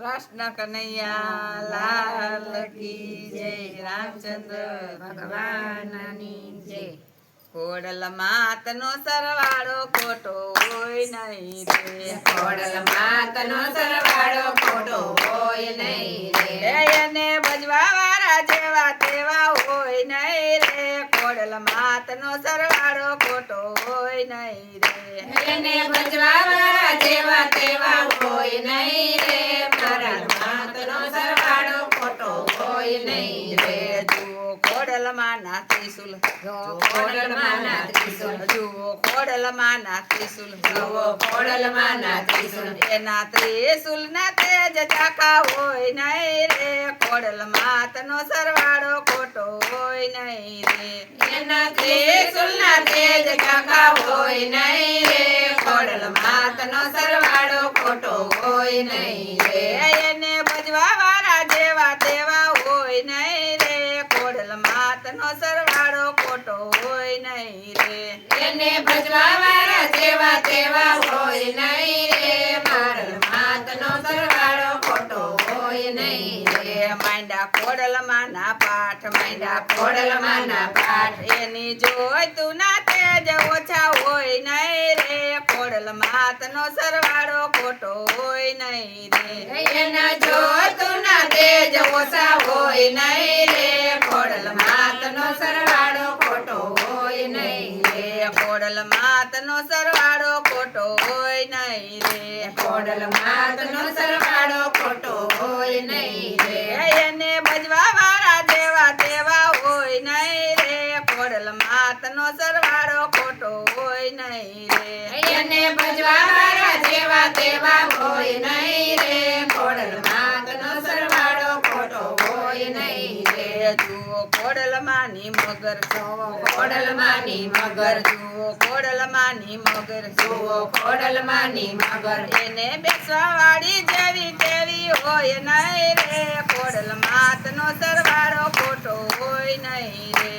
કૃષ્ણ કનૈયા લાલ કી જય રામચંદ્ર ભગવાનની જય. ખોડલ માતનો સરવાળો ખોટો હોય નહીં રે. ખોડલ માતનો સરવાળો ખોટો હોય નહીં રે. એને ભજવા વાળા જેવા તેવા હોય નહીં રે. ખોડલ માતનો સરવાળો ખોટો હોય નહીં રે. એને ભજવા વાળા જેવા તેવા હોય નહીં રે. મારા માતનો સરવાળો ખોટો હોય નહીં રે. જુઓ ખોડલમાં ના ત્રિશુલ, જો ખોડલમાં ના ત્રિશુલ, જુઓ ખોડલમાં ના ત્રિશુલ, જુઓ ખોડલમાં ના ત્રિશુલ. એના ત્રિશુલ ના તેજ ચાખા હોય નહીં રે. ખોડલ માતનો સરવાળો ખોટો હોય નહીં રે. એના ત્રિશુલના તેજ કાકા હોય નહીં રે. ખોડલ માતનો સરવાળો ખોટો હોય નહીં રે. એને ભજવા વાળા જેવા તેવા હોય નહીં રે. ખોડલ માતનો સરવાળો ખોટો હોય નહીં રે. એને ભજવા વાળા જેવા તેવા હોય નહીં રે. મારા માતનો સરવાળો ખોટો હોય નહીં રે. માંડા ખોડલમાં ના પાઠ, માંડા ખોડલમાં ના પાઠ. એની જોઈતું ના તેજ ઓછા હોય નહીં રે. ખોડલ માતનો સરવાળો ખોટો હોય નહીં રે. એના જોતું ના તેજ ઓછા હોય નહીં રે. ખોડલ માતનો સરવાળો ખોટો હોય નહીં રે. ખોડલ માતનો સરવાળો ખોટો હોય નહીં રે. ખોડલ માતનો સરવાળો ખોટો હોય નહીં રે. એને ભજવા વાળા જેવા તેવા હોય નહીં રે. ખોડલ માતનો સરવાળો ખોટો હોય નહીં રે. એને ભજવા વાળા જેવા તેવા હોય નહીં રે. ખોડલ માતનો સરવાળો ખોટો હોય નહીં રે. જુઓ ખોડલમાંની મગર, ખોડલમાંની મગર, જુઓ ખોડલમાંની મગર, જુઓ ખોડલમાંની મગર. એને બેસવા વાળી જેવી તેવી હોય નહીં રે. ખોડલ માતનો સરવાળો ખોટો હોય નહીં રે.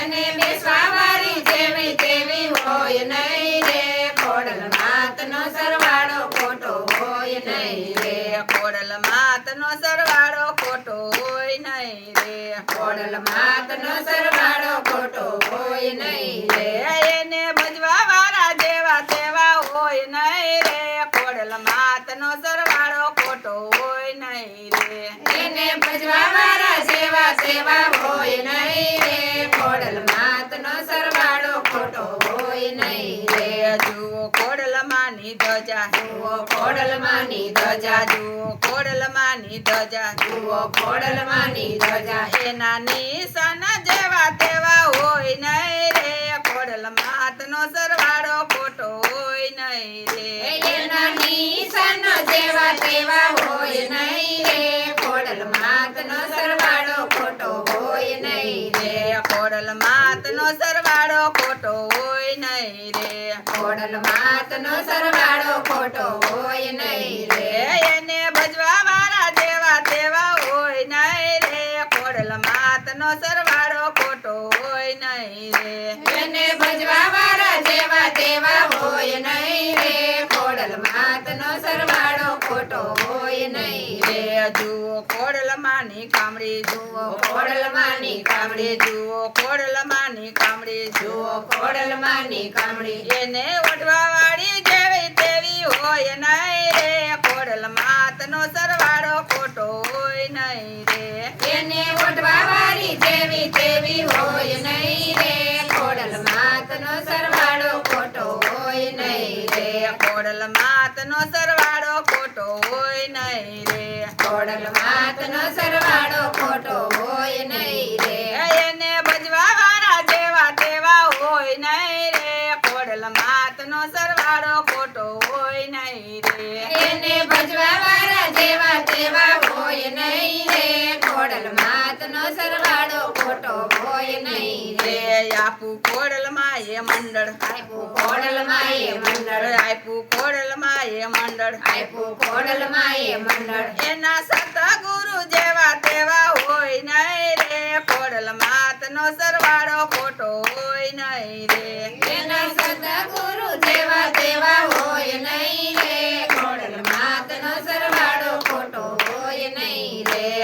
એને બેસવા વાળી જેવી તેવી હોય નહીં રે. ખોડલ માતનો સરવાળો ખોટો હોય નહીં રે. ખોડલ માતનો સરવાળો ખોટો હોય નહીં રે. ખોડલ માતનો સરવાળો ખોટો હોય નહીં રે. એને ભજવા વાળા જેવા તેવા હોય નહીં રે. ખોડલ માતનો સરવાળો ખોટો હોય નહીં રે. એને ભજવા વાળા જેવા તેવા હોય નહીં રે. ખોડલ માતનો સરવાળો ખોટો હોય નહીં રે. જુઓ ખોડલમાંની ધજા, જુઓ ખોડલમાંની ધજા, જુઓ ખોડલમાંની ધજા, જુઓ ખોડલમાંની ધજા. એના નિશાન જેવા તેવા હોય નહીં રે. ખોડલ માતનો સરવાળો ખોટો હોય નહીં રે. એના નિશાન જેવા તેવા હોય નહીં રે. ખોડલ માતનો સરવાળો ખોટો હોય નહીં રે. ખોડલ માતનો સરવાળો ખોટો હોય નહીં રે. ખોડલ માતનો સરવાળો ખોટો હોય નહીં રે. એને ભજવા વાળા જેવા તેવા હોય નહીં રે. ખોડલ માતનો સરવાળો ખોટો હોય નહીં રે. એને ભજવા વાળા જેવા તેવા હોય નહીં રે. ખોડલ માતનો સરવાળો ખોટો હોય નહીં રે. જુઓ ખોડલમાંની કામડી, જુઓ ખોડલમાંની કામડી, જુઓ ખોડલમાંની કામડી, જુઓ ખોડલમાંની કામડી. એને ઓઢવા વાળી જેવી તેવી હોય નહીં રે. ખોડલ માતનો સરવાળો ખોટો હોય નહીં રે. એને ઓઢવા વાળી જેવી તેવી હોય નહીં રે. ખોડલ માતનો સરવાળો ખોટો હોય નહીં રે. ખોડલ માતનો સરવાળો ખોટો હોય નહીં રે. ખોડલ માતનો સરવાળો ખોટો હોય નહીં રે. એને ભજવા વાળા જેવા તેવા હોય નહીં રે. ખોડલ માતનો સરવાળો ખોટો હોય નહીં રે. એને ભજવા વાળા જેવા તેવા હોય નહીં રે. ખોડલ માતનો સરવાળો ખોટો હોય નહીં રે. આપું ખોડલમાં એ મંડળ, આપ્યું ખોડલમાં એ મંડળ, આપું ખોડલમાં એ મંડળ. આપ્યું ખોડલમાં એ મંડળ. એના સતગુરુ જેવા તેવા હોય નહીં રે. ખોડલ માતનો સરવાળો ખોટો હોય નહીં રે. એના સદગુરુ જેવા તેવા હોય નહીં રે. ખોડલ માતનો સરવાળો ખોટો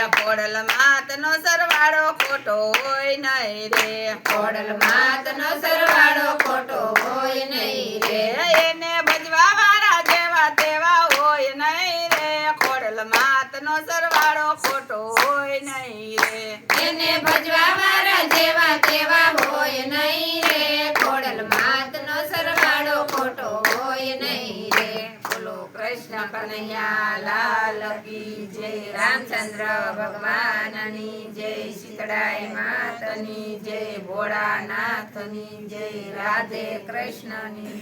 ખોડલ માતનો સરવાળો ખોટો હોય નહીં રે ખોડલ માતનો સરવાળો ખોટો હોય નહીં રે એને ભજવા વાળા જેવા તેવા હોય નહીં રે ખોડલ માતનો સરવાળો ખોટો હોય નહીં રે એને ભજવા વાળા જેવા તેવા હોય નહીં રે ખોડલ માતનો સરવાળો ખોટો હોય નહીં રે બોલો કૃષ્ણ કનૈયા લાલ કી જય રામચંદ્ર ભગવાનની જય શીતળાઈ માતની જય ભોળાનાથની જય રાધે કૃષ્ણની